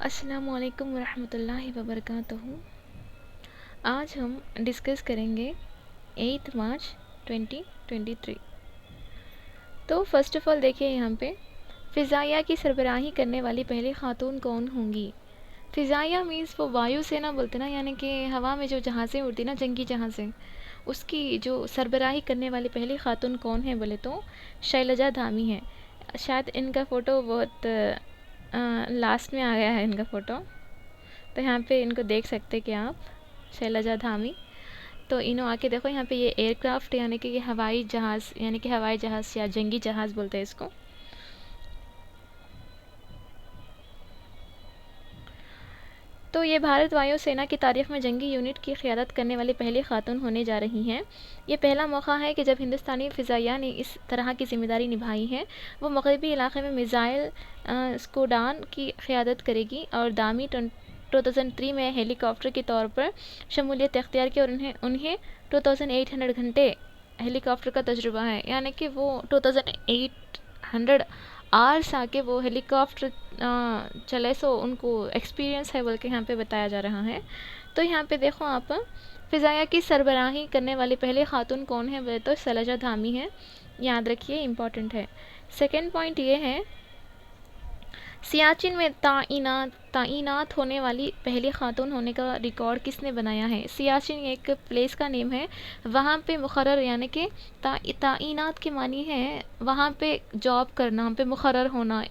अस्सलामुअलैकुम वरहमतुल्लाहि वबरकातुहू। आज हम डिस्कस करेंगे 8 मार्च 2023। तो फ़र्स्ट ऑफ़ ऑल देखिए यहाँ पे फ़िज़ाइया की सरबराही करने वाली पहली ख़ातून कौन होंगी। फ़िज़ाइया मीन्स वो वायुसेना बोलते ना, यानी कि हवा में जो जहाज़ें उड़ती ना, जंगी जहाज़ें, उसकी जो सरबराही करने वाली पहली ख़ातून कौन है बोले तो शैलजा धामी है। शायद इनका फ़ोटो बहुत लास्ट में आ गया है इनका फ़ोटो, तो यहाँ पे इनको देख सकते कि आप शैलजा धामी। तो इन्हों आके देखो यहाँ पे ये एयरक्राफ्ट यानी कि ये हवाई जहाज़, यानी कि हवाई जहाज़ या जंगी जहाज़ बोलते हैं इसको। तो ये भारत वायुसेना की तारीख में जंगी यूनिट की क़ियादत करने वाली पहली ख़ातून होने जा रही हैं। ये पहला मौका है कि जब हिंदुस्तानी फ़िज़ाइया ने इस तरह की ज़िम्मेदारी निभाई है। वो मग़रिबी इलाक़े में मिज़ाइल स्क्वाड्रन की क़ियादत करेगी और दामी 2003 में हेलीकॉप्टर के तौर पर शमूलियत इख्तियार की और उन्हें 2800 घंटे हेलीकॉप्टर का तजुर्बा है, यानी कि वो 2800 आवर्स आके वो हेलीकॉप्टर चले, सो उनको एक्सपीरियंस है बोल के यहाँ पे बताया जा रहा है। तो यहाँ पे देखो आप फ़िज़ाइया की सरबराही करने वाली पहली ख़ातून कौन है बोले तो शैलजा धामी है, याद रखिए, इम्पॉर्टेंट है। सेकेंड पॉइंट ये है सियाचिन में ताइनात होने वाली पहली ख़ातून होने का रिकॉर्ड किसने बनाया है। सियाचिन एक प्लेस का नेम है, वहाँ पे मुक़र्रर यानी कि ताइनात के मानी है वहाँ पे जॉब करना, वहाँ पे मुक़र्रर होना।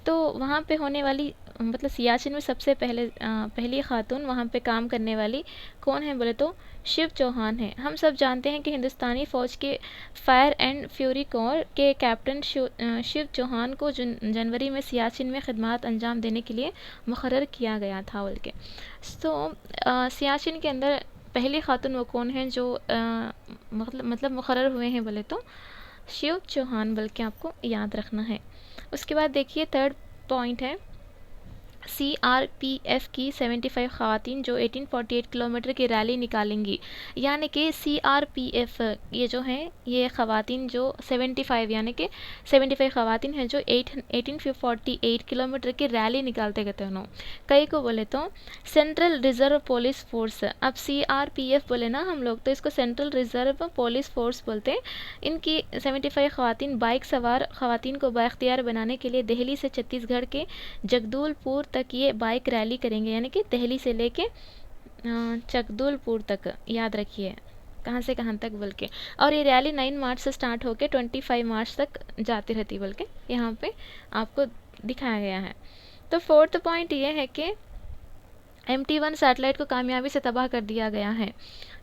तो वहाँ पे होने वाली मतलब सियाचिन में सबसे पहली ख़ातून वहाँ पे काम करने वाली कौन है बोले तो शिव चौहान है। हम सब जानते हैं कि हिंदुस्तानी फ़ौज के फायर एंड फ्यूरी कोर के कैप्टन शिव चौहान को जनवरी में सियाचिन में खिदमत अंजाम देने के लिए मुक़र्रर किया गया था बोल के। तो सियाचिन के अंदर पहली ख़ातून वो कौन है जो मतलब मुक़र्रर हुए हैं बोले तो शिव चौहान बोल के आपको याद रखना है। उसके बाद देखिए थर्ड पॉइंट है CRPF की 75 ख़वातीन जो 1848 किलोमीटर की रैली निकालेंगी, यानी कि CRPF ये जो हैं ये ख़वातीन जो 75 यानी कि 75 ख़वातीन हैं जो 1848 किलोमीटर की रैली निकालते कहते हैं। कई को बोले तो सेंट्रल रिज़र्व पुलिस फोर्स। अब CRPF बोले ना हम लोग, तो इसको सेंट्रल रिज़र्व पुलिस फोर्स बोलते हैं। इनकी 75 ख़वातीन बाइक सवार ख़वातीन को बाख्तियार बनाने के लिए दिल्ली से छत्तीसगढ़ के जगदलपुर तक ये बाइक रैली करेंगे, यानी कि दिल्ली से लेके जगदलपुर तक, याद रखिए कहाँ से कहाँ तक बोल के। और ये रैली 9 मार्च से स्टार्ट होकर 25 मार्च तक जाती रहती बोल के यहाँ पे आपको दिखाया गया है। तो फोर्थ पॉइंट ये है कि MT1 सैटेलाइट को कामयाबी से तबाह कर दिया गया है,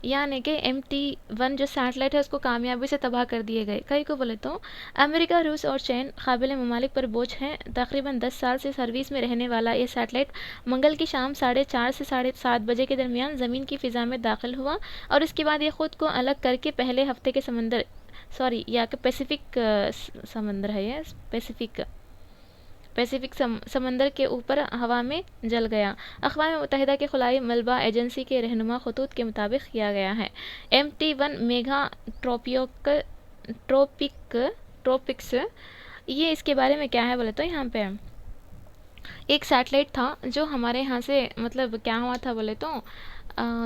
यानी कि MT1 जो सैटेलाइट है उसको कामयाबी से तबाह कर दिए गए। कई को बोले तो अमेरिका, रूस और चीन काबिल ममालिक पर बोझ हैं। तकरीबन 10 साल से सर्विस में रहने वाला ये सैटेलाइट मंगल की शाम 4:30 से 7:30 बजे के दरमियान ज़मीन की फ़िज़ा में दाखिल हुआ और इसके बाद ये ख़ुद को अलग करके पहले हफ्ते के पैसिफिक समंदर है, ये पैसिफिक समंदर के ऊपर हवा में जल गया। अक़वाम मुत्तहिदा के खलाई मलबा एजेंसी के रहनुमा खतूत के मुताबिक किया गया है। MT1 मेगा ट्रोपिक्स ये इसके बारे में क्या है बोले तो यहाँ पे एक सैटेलाइट था जो हमारे यहाँ से मतलब क्या हुआ था बोले तो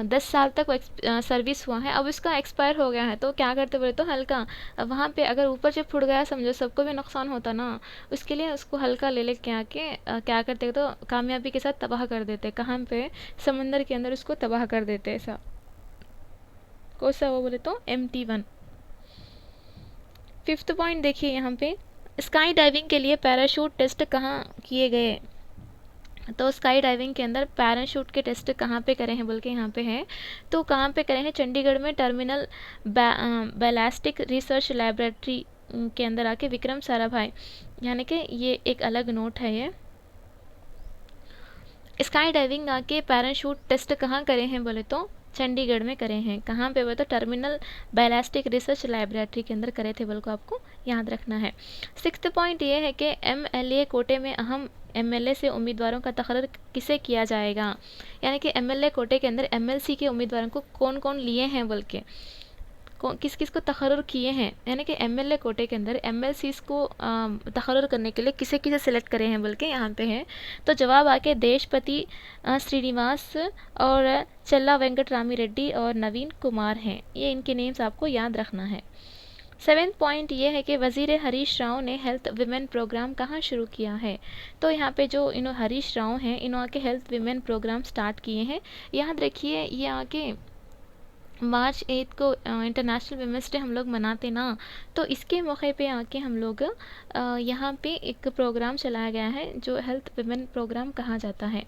10 साल तक वो सर्विस हुआ है, अब इसका एक्सपायर हो गया है। तो क्या करते बोले तो हल्का वहाँ पे अगर ऊपर से फुट गया, समझो सबको भी नुकसान होता ना, उसके लिए उसको हल्का ले लेके आके क्या करते तो कामयाबी के साथ तबाह कर देते। कहाँ पे समंदर के अंदर उसको तबाह कर देते। ऐसा कौन सा वो बोले तो MT1। फिफ्थ पॉइंट देखिए यहाँ पे स्काई डाइविंग के लिए पैराशूट टेस्ट कहाँ किए गए। तो स्काई डाइविंग के अंदर पैराशूट के टेस्ट कहाँ पे करे हैं बोल के यहाँ पे है, तो कहाँ पे करे हैं चंडीगढ़ में टर्मिनल बैलिस्टिक रिसर्च लैबोरेटरी के अंदर आके विक्रम साराभाई, यानी कि ये एक अलग नोट है। ये स्काई डाइविंग आके पैराशूट टेस्ट कहाँ करे हैं बोले तो चंडीगढ़ में करे हैं। कहाँ पे बोले तो टर्मिनल बैलिस्टिक रिसर्च लैबोरेटरी के अंदर करे थे बोल को आपको याद रखना है। सिक्स्थ पॉइंट ये है कि MLA कोटे में अहम MLA से उम्मीदवारों का तकर्रर किसे किया जाएगा, यानी कि MLA कोटे के अंदर MLC के उम्मीदवारों को कौन कौन लिए हैं बोल के। किस किस को तकर्रुर किए हैं, यानी कि एमएलए कोटे के अंदर एमएलसीज को तकर्रुर करने के लिए किसे किसे सिलेक्ट करे हैं बल्कि यहाँ पे है। तो जवाब आके देशपति श्रीनिवास और चल्ला वेंकट रामी रेड्डी और नवीन कुमार हैं। ये इनके नेम्स आपको याद रखना है। 7th पॉइंट ये है कि वज़ीर हरीश राव ने हेल्थ विमेन प्रोग्राम कहाँ शुरू किया है। तो यहाँ पे जो हरीश राव हैं, इन्होंने आके हेल्थ विमेन प्रोग्राम स्टार्ट किए हैं। याद रखिए ये आके मार्च 8 को इंटरनेशनल विमेंस डे हम लोग मनाते ना, तो इसके मौके पे आके हम लोग यहाँ पे एक प्रोग्राम चलाया गया है जो हेल्थ विमेन प्रोग्राम कहा जाता है।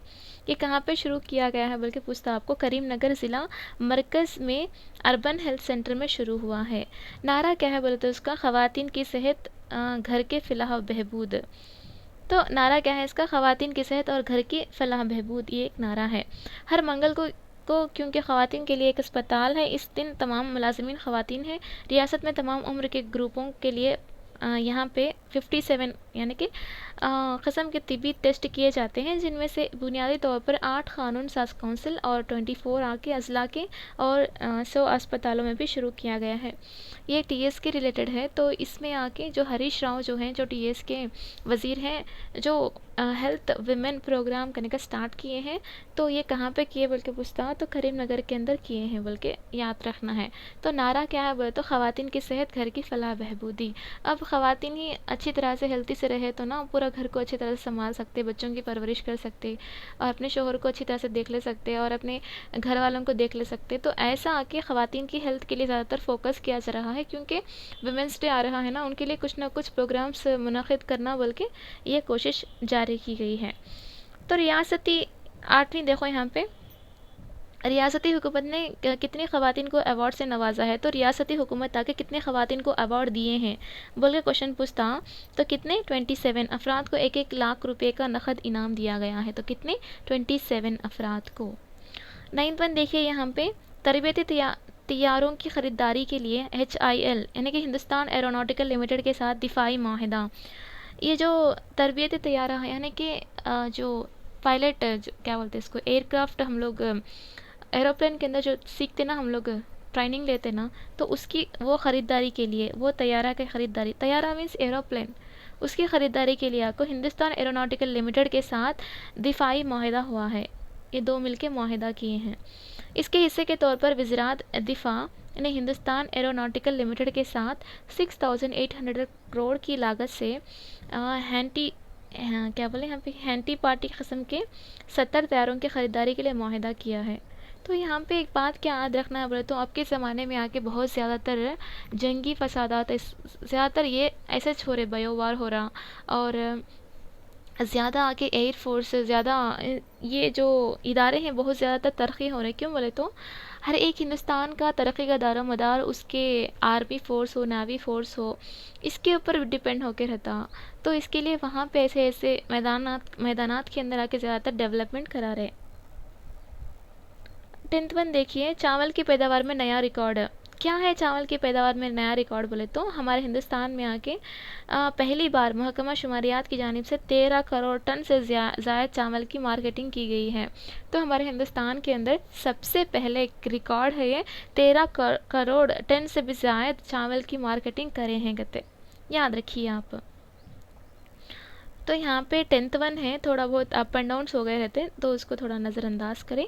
ये कहाँ पे शुरू किया गया है बल्कि पूछता आपको, करीमनगर ज़िला मरकज़ में अर्बन हेल्थ सेंटर में शुरू हुआ है। नारा क्या है बोले तो उसका, ख़वातीन की सेहत घर के फ़लाह बहबूद। तो नारा क्या है इसका, ख़वातीन की सेहत और घर की फ़लाह बहबूद, ये एक नारा है। हर मंगल को क्योंकि ख़वातीन के लिए एक अस्पताल है, इस दिन तमाम मुलाज़िमीन ख़वातीन हैं। रियासत में तमाम उम्र के ग्रुपों के लिए यहाँ पे 57 यानी कि क़स्म के तिब्बी टेस्ट किए जाते हैं, जिनमें से बुनियादी तौर पर 8 कानून साज काउंसिल और 24 आके अजला के और 100 अस्पतालों में भी शुरू किया गया है। ये टीएस के रिलेटेड है। तो इसमें आके जो हरीश राव जो हैं, जो टीएस के वज़ीर हैं, जो हेल्थ विमेन प्रोग्राम करने का स्टार्ट किए हैं, तो ये कहाँ पे किए बल्कि पूछता, तो करीमनगर के अंदर किए हैं बल्कि याद रखना है। तो नारा क्या है बोले तो, ख़वातीन की सेहत घर की फ़लाह बहबूदी। अब ख़वातीन ही अच्छी तरह से हेल्थी से रहे तो ना पूरा घर को अच्छी तरह से संभाल सकते, बच्चों की परवरिश कर सकते और अपने शोहर को अच्छी तरह से देख ले सकते और अपने घर वालों को देख ले सकते। तो ऐसा आके ख़वातीन की हेल्थ के लिए ज़्यादातर फोकस किया जा रहा है, क्योंकि वुमेंस डे आ रहा है ना, उनके लिए कुछ ना कुछ प्रोग्राम्स मुनक़िद करना बल्कि ये कोशिश जारी की गई है। तो रियासती 8वीं देखो यहाँ पे, रियासती हुकूमत ने कितनी ख़वातीन को अवार्ड से नवाजा है। तो रियासती हुकूमत ताकि कितने ख़वातीन को अवार्ड दिए हैं बोल के क्वेश्चन पूछता, तो कितने 27 अफराद को 1-1 लाख रुपए का नकद इनाम दिया गया है। तो कितने 27 अफराद को। 9th वन देखिए यहाँ पे, तरबियती तैयारों की ख़रीदारी के लिए HIL यानी कि हिंदुस्तान एरोनॉटिकल लिमिटेड के साथ दिफाई माहिदा। ये जो तरबियती तैयारा है यानी कि जो पायलट क्या बोलते हैं इसको, एयरक्राफ्ट हम लोग एरोप्लेन के अंदर जो सीखते ना हम लोग, ट्रेनिंग लेते ना, तो उसकी वो ख़रीदारी के लिए, वो तैयारा की ख़रीदारी, तैयारा मीन्स एरोप्लेन, उसकी ख़रीदारी के लिए आपको हिंदुस्तान एरोनॉटिकल लिमिटेड के साथ दिफाई माहिदा हुआ है। ये दो मिलके माहिदा किए हैं। इसके हिस्से के तौर पर वज़रात दिफ़ा ने हिंदुस्तान एरोनॉटिकल लिमिटेड के साथ 6,800 करोड़ की लागत से क्या बोले यहाँ पे, हैंटी पार्टी किस्म के 70 तैयारों की ख़रीदारी के लिए माहिदा किया है। तो यहाँ पे एक बात क्या याद रखना है बोले तो, अब के ज़माने में आके बहुत ज़्यादातर जंगी फसादात, ज़्यादातर ये ऐसे छोरे बयोवार हो रहा, और ज़्यादा आके एयर फोर्स, ज़्यादा ये जो इदारे हैं बहुत ज़्यादातर तरक्की हो रहे। क्यों बोले तो, हर एक हिंदुस्तान का तरक्की का दारोमदार उसके आर्मी फ़ोर्स हो, नेवी फ़ोर्स हो, इसके ऊपर डिपेंड होके रहता। तो इसके लिए वहाँ पे ऐसे ऐसे मैदानात के अंदर आके ज़्यादातर डेवलपमेंट करा रहे। 10th वन देखिए, चावल की पैदावार में नया रिकॉर्ड। क्या है चावल की पैदावार में नया रिकॉर्ड बोले तो, हमारे हिंदुस्तान में आके पहली बार महकमा शुमारियात की जानिब से 13 करोड़ टन से ज़ायद चावल की मार्केटिंग की गई है। तो हमारे हिंदुस्तान के अंदर सबसे पहले एक रिकॉर्ड है ये, 13 करोड़ टन से भी ज़ायद चावल की मार्केटिंग करे हैं गते, याद रखिए आप। तो यहाँ पे 10th वन है, थोड़ा बहुत अप एंड डाउन्स हो गए रहते, तो उसको थोड़ा नज़रअंदाज करें।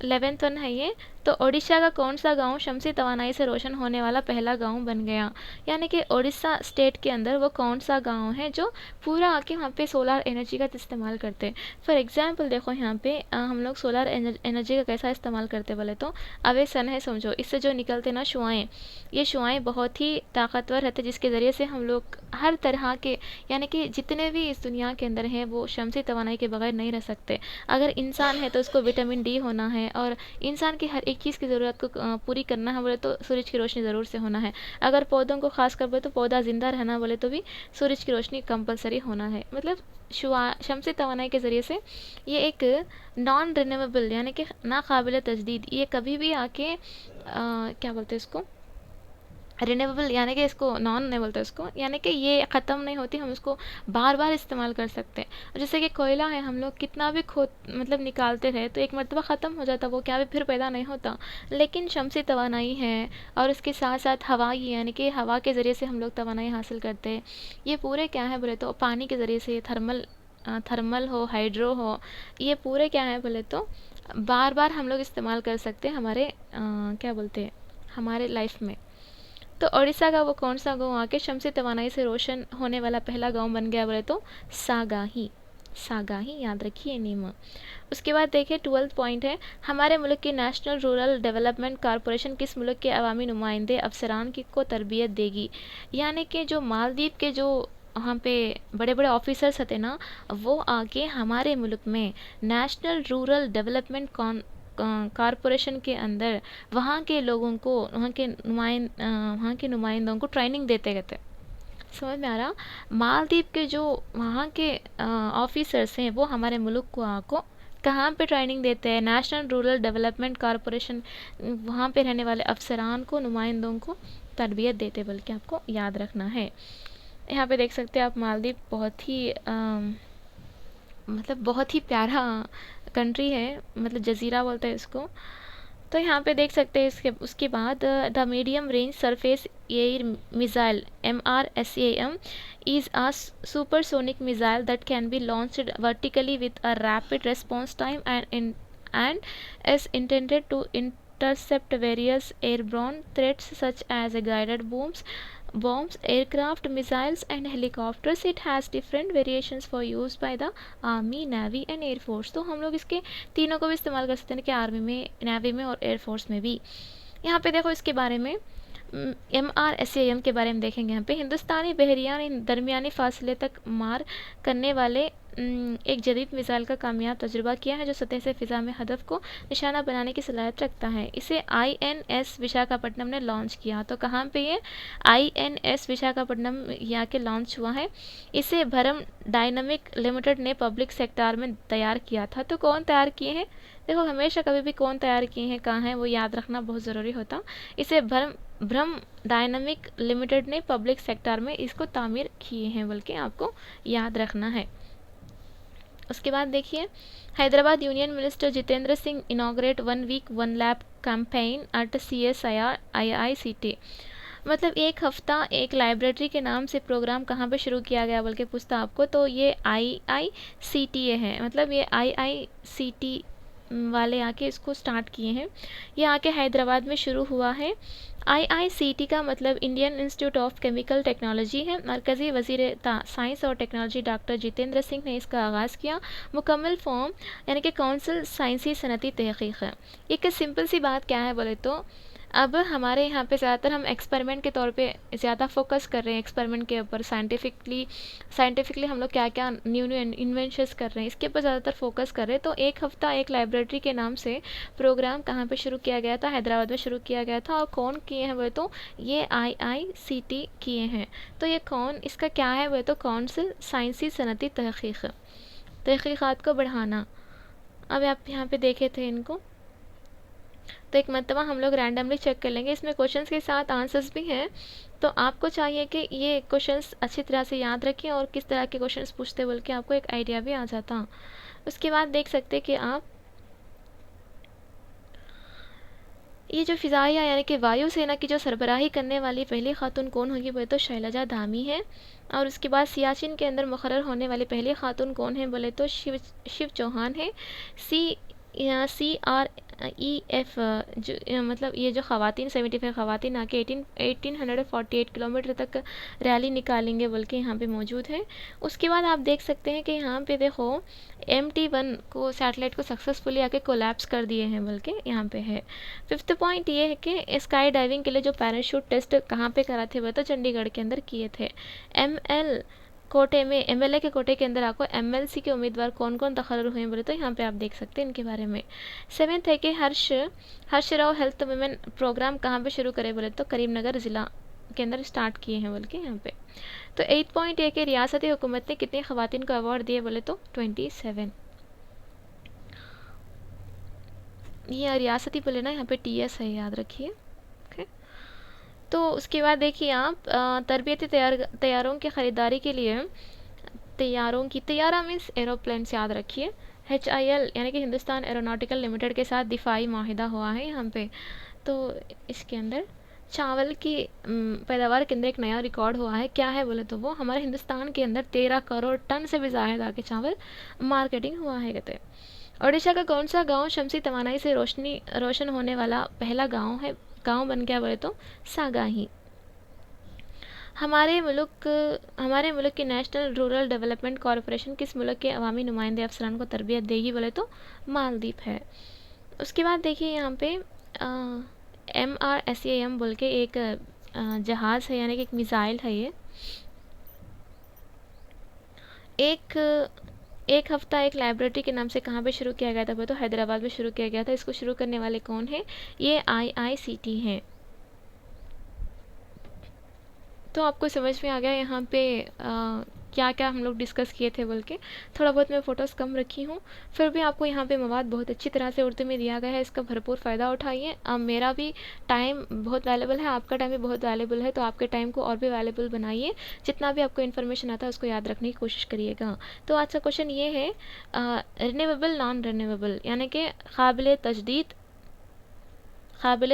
11th वन है ये, तो ओडिशा का कौन सा गांव शमसी तवानाई से रोशन होने वाला पहला गांव बन गया। यानी कि ओडिशा स्टेट के अंदर वो कौन सा गांव है जो पूरा आके वहाँ पे सोलर एनर्जी का इस्तेमाल करते हैं। फॉर एग्जांपल देखो यहाँ पे हम लोग सोलर एनर्जी का कैसा इस्तेमाल करते बोले तो, अब ये सन है समझो, इससे जो निकलते ना शुआएँ, ये शुआएँ बहुत ही ताकतवर रहते, जिसके ज़रिए से हम लोग हर तरह के, यानी कि जितने भी इस दुनिया के अंदर हैं वो शमसी तवानाई के बगैर नहीं रह सकते। अगर इंसान है तो उसको विटामिन डी होना है, और इंसान की हर एक चीज़ की ज़रूरत को पूरी करना है बोले तो सूरज की रोशनी ज़रूर से होना है। अगर पौधों को खास कर बोले तो पौधा ज़िंदा रहना बोले तो भी सूरज की रोशनी कंपलसरी होना है। मतलब शमसी तवानाई के ज़रिए से ये एक नॉन रिन्यूएबल यानी कि नाकाबिल तजदीद, ये कभी भी आके क्या बोलते हैं इसको, रिन्यूएबल यानी कि इसको नॉन नहीं बोलते उसको, यानी कि ये ख़त्म नहीं होती, हम इसको बार बार इस्तेमाल कर सकते हैं। जैसे कि कोयला है, हम लोग कितना भी खोद मतलब निकालते रहे तो एक मरतबा ख़त्म हो जाता, वो क्या भी फिर पैदा नहीं होता। लेकिन शमसी तवानाई है और उसके साथ साथ हवा ही, यानी कि हवा के ज़रिए से हम लोग तवानाई हासिल करते हैं। ये पूरे क्या है बोले तो पानी के ज़रिए से, थर्मल हो, हाइड्रो हो, ये पूरे क्या है बोले तो बार बार हम लोग इस्तेमाल कर सकते हैं हमारे क्या बोलते हैं हमारे लाइफ में। तो उड़ीसा का वो कौन सा गाँव आके शमसी तवानाई से रोशन होने वाला पहला गाँव बन गया बोले तो सागाही। सागाही याद रखिए नेम। उसके बाद देखिए 12th पॉइंट है, हमारे मुल्क की नेशनल रूरल डेवलपमेंट कॉरपोरेशन किस मुल्क के अवामी नुमाइंदे अफसरान की को तरबियत देगी। यानी कि जो मालदीव के जो वहाँ पे बड़े बड़े ऑफिसर्स होते ना, वो आके हमारे मुल्क में नेशनल रूरल डेवलपमेंट कॉरपोरेशन के अंदर वहाँ के लोगों को, वहाँ के नुमाइंदों को ट्रेनिंग देते रहते। समझ में आ रहा। मालदीव के जो वहाँ के ऑफिसर्स हैं वो हमारे मुल्क को आको कहाँ पे ट्रेनिंग देते हैं, नेशनल रूरल डेवलपमेंट कॉरपोरेशन, वहाँ पे रहने वाले अफसरान को, नुमाइंदों को तरबियत देते, बल्कि आपको याद रखना है। यहाँ पे देख सकते हैं आप, मालदीव बहुत ही मतलब बहुत ही प्यारा कंट्री है, मतलब जजीरा बोलते हैं इसको। तो यहाँ पे देख सकते हैं इसके उसके बाद the medium range surface air missile MRSAM is a supersonic missile that can be launched vertically with a rapid response time and is intended to intercept various airborne threats such as guided bombs, aircraft, missiles, and helicopters. It has different variations for use by the army, navy and air force. तो हम लोग इसके तीनों को भी इस्तेमाल कर सकते हैं कि आर्मी में, नेवी में और एयरफोर्स में भी। यहाँ पे देखो इसके बारे में MRSAM के बारे में देखेंगे। यहाँ पे हिंदुस्तानी बहरिया ने दरमियानी फासले तक मार करने वाले एक जदीद मिसाइल का कामयाब तजुर्बा किया है जो सतह से फ़िज़ा में हदफ को निशाना बनाने की सलाहियत रखता है। इसे INS विशाखापट्टनम ने लॉन्च किया। तो कहाँ पे ये INS विशाखापट्टनम यहाँ के लॉन्च हुआ है। इसे भरम डायनामिक लिमिटेड ने पब्लिक सेक्टर में तैयार किया था। तो कौन तैयार किए हैं, देखो हमेशा कभी भी कौन तैयार किए हैं, कहाँ हैं, वो याद रखना बहुत ज़रूरी होता। इसे भ्रम डायनामिक लिमिटेड ने पब्लिक सेक्टर में इसको तामीर किए हैं, बल्कि आपको याद रखना है। उसके बाद देखिए, Hyderabad union minister Jitendra Singh inaugurate 1 week 1 lab campaign at CSIR IICT। मतलब एक हफ्ता एक लाइब्रेरी के नाम से प्रोग्राम कहाँ पे शुरू किया गया बल्कि पूछता आपको, तो ये IICTA है। मतलब ये IICT वाले आके इसको स्टार्ट किए हैं। ये आके हैदराबाद में शुरू हुआ है। IICT का मतलब Indian institute of chemical technology है। मरकज़ी वज़ीर साइंस और टेक्नोलॉजी डॉक्टर जितेंद्र सिंह ने इसका आगाज़ किया। मुकम्मल फॉर्म यानी कि काउंसिल साइंसी सनती तहक़ीक़ है। एक सिंपल सी बात क्या है बोले तो, अब हमारे यहाँ पे ज़्यादातर हम एक्सपेरिमेंट के तौर पे ज़्यादा फोकस कर रहे हैं, एक्सपेरिमेंट के ऊपर साइंटिफिकली हम लोग क्या क्या न्यू इन्वेंशंस कर रहे हैं, इसके ऊपर ज़्यादातर फोकस कर रहे हैं। तो एक हफ़्ता एक लाइब्रेरी के नाम से प्रोग्राम कहाँ पे शुरू किया गया था, हैदराबाद में शुरू किया गया था। और कौन किए हैं वो, तो ये IICT किए हैं। तो ये कौन, इसका क्या है वो, तो काउंसिल साइंसी सनती तहक़ीक़ात को बढ़ाना। अब आप यहाँ पे देखे थे इनको, तो एक मरतबा हम लोग रैंडमली चेक कर लेंगे। इसमें क्वेश्चंस के साथ आंसर्स भी हैं, तो आपको चाहिए कि ये क्वेश्चंस अच्छी तरह से याद रखें और किस तरह के क्वेश्चंस पूछते बोल के आपको एक आइडिया भी आ जाता। उसके बाद देख सकते कि आप ये जो फ़िज़ाइया यानी कि वायुसेना की जो सरबराही करने वाली पहली खातून कौन होगी, वो तो शैलजा धामी है। और उसके बाद सियाचिन के अंदर मुकर्रर होने वाली पहली खातून कौन है बोले तो शिव चौहान है। CREF जो मतलब ये जो ख़वातीन 75 ख़वातीन आके 1848 किलोमीटर तक रैली निकालेंगे बल्कि यहाँ पे मौजूद है। उसके बाद आप देख सकते हैं कि यहाँ पे देखो MT1 को सैटेलाइट को सक्सेसफुली आके कोलैप्स कर दिए हैं, बल्कि यहाँ पे है। 5th पॉइंट ये है कि स्काई डाइविंग के लिए जो पैराशूट टेस्ट कहाँ पे करा थे वो तो चंडीगढ़ के अंदर किए थे। MLA के कोटे के अंदर आपको MLC के उम्मीदवार कौन कौन तकर्रुर हुए बोले तो यहाँ पे आप देख सकते हैं इनके बारे में। 7th है कि हर्ष राव हेल्थ वुमेन प्रोग्राम कहाँ पे शुरू करे बोले तो करीमनगर ज़िला के अंदर स्टार्ट किए हैं बल्कि यहाँ पे। तो 8th पॉइंट ये कि रियासती हुकूमत ने कितनी ख़वातीन को अवार्ड दिए बोले तो 27। ये रियासती बोले ना, यहाँ पे TS है, याद रखिए। ओके, तो उसके बाद देखिए आप तरबियती तैयारों की ख़रीदारी के लिए तैयारों की तैयारा मीन्स एरोप्लेन्स याद रखिए। HIL यानी कि हिंदुस्तान एरोनॉटिकल लिमिटेड के साथ दिफाई माहिदा हुआ है यहाँ पे। तो इसके अंदर चावल की पैदावार के अंदर एक नया रिकॉर्ड हुआ है। क्या है बोले तो वो हमारे हिंदुस्तान के अंदर 13 करोड़ टन से भी ज़्यादा के चावल मार्केटिंग हुआ है कहते हैं। ओडिशा का कौन सा गांव शमसी तवानाई से रोशन होने वाला पहला गांव बन गया बोले तो सागाही। हमारे मुल्क की नेशनल रूरल डेवलपमेंट कॉरपोरेशन किस मुल्क के अवामी नुमाइंदे अफसरान को तरबियत देगी बोले तो मालदीव है। उसके बाद देखिए यहाँ पे MRSAM बोल के एक जहाज़ है, यानी कि एक मिसाइल है ये। एक हफ्ता एक लाइब्रेरी के नाम से कहाँ पे शुरू किया गया था, तो हैदराबाद में शुरू किया गया था। इसको शुरू करने वाले कौन है, ये IICT हैं। तो आपको समझ में आ गया यहाँ पे क्या क्या हम लोग डिस्कस किए थे बोल के। थोड़ा बहुत मैं फ़ोटोज़ कम रखी हूँ, फिर भी आपको यहाँ पे मवाद बहुत अच्छी तरह से उर्दू में दिया गया है। इसका भरपूर फ़ायदा उठाइए। मेरा भी टाइम बहुत वैल्यूबल है, आपका टाइम भी बहुत वैल्यूबल है, तो आपके टाइम को और भी वैल्यूबल बनाइए। जितना भी आपको इन्फॉर्मेशन आता है उसको याद रखने की कोशिश करिएगा। तो आज का क्वेश्चन ये है, रिन्यूएबल नॉन रिन्यूएबल यानी कि काबिल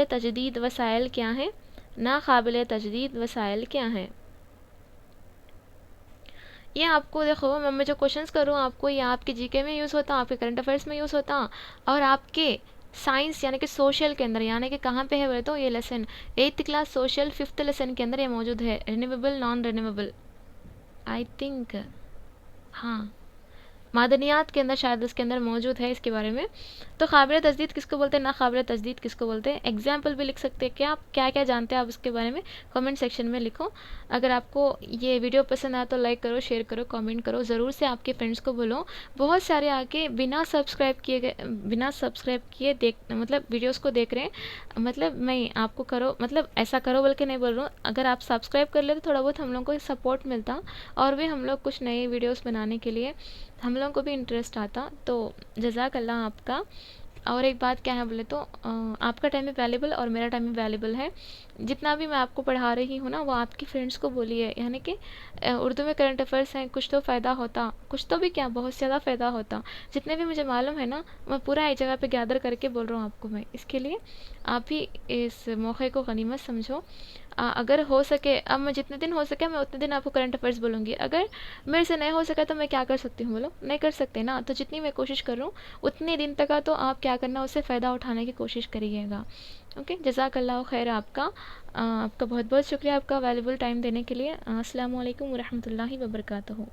तजदीद वसाइल क्या हैं, ना काबिल तजदीद वसाइल क्या हैं। ये आपको देखो, मैं जो क्वेश्चंस करूँ आपको, ये आपके GK में यूज़ होता, आपके करंट अफेयर्स में यूज़ होता, और आपके साइंस यानी कि सोशल के अंदर, यानी कि कहाँ पे है बोले तो ये lesson 8th class social 5th lesson के अंदर ये मौजूद है, renewable non renewable. I think हाँ, मादनियात के अंदर शायद उसके अंदर मौजूद है इसके बारे में। तो काबिल तजदीद किसको बोलते हैं, ना काबिल तजदीद किसको बोलते हैं। एग्जाम्पल भी लिख सकते हैं। क्या आप क्या क्या जानते हैं आप उसके बारे में कमेंट सेक्शन में लिखो। अगर आपको ये वीडियो पसंद आया तो लाइक करो, शेयर करो, कमेंट करो, ज़रूर से आपके फ्रेंड्स को बोलो। बहुत सारे आके बिना सब्सक्राइब किए मतलब वीडियोज़ को देख रहे हैं। मतलब मैं आपको करो, मतलब ऐसा करो बोल के नहीं बोल रहा हूँ। अगर आप सब्सक्राइब कर ले तो थोड़ा बहुत हम लोग को सपोर्ट मिलता, और भी हम लोग कुछ नए वीडियोज़ बनाने के लिए हम लोगों को भी इंटरेस्ट आता। तो जज़ाक अल्लाह आपका। और एक बात क्या है बोले तो आपका टाइम भी वैल्यूबल और मेरा टाइम भी वैल्यूबल है। जितना भी मैं आपको पढ़ा रही हूँ ना, वो आपकी फ्रेंड्स को बोलिए। यानी कि उर्दू में करंट अफेयर्स हैं, कुछ तो फ़ायदा होता, कुछ तो भी क्या, बहुत ज़्यादा फ़ायदा होता। जितने भी मुझे मालूम है ना, मैं पूरा एक जगह पे गैदर करके बोल रहा हूँ आपको मैं। इसके लिए आप भी इस मौके को गनीमत समझो। अगर हो सके, अब मैं जितने दिन हो सके मैं उतने दिन आपको करंट अफेयर्स बोलूँगी। अगर मेरे से नहीं हो सका तो मैं क्या कर सकती हूँ बोलो, नहीं कर सकते ना। तो जितनी मैं कोशिश कर रहा हूँ उतने दिन तक का तो आप क्या करना, उससे फ़ायदा उठाने की कोशिश करिएगा। ओके, जज़ाकल्लाह खैर आपका। आपका बहुत बहुत शुक्रिया आपका वैल्यूबल टाइम देने के लिए। अस्सलामु अलैकुम वरहमतुल्लाहि वबरकातुहू।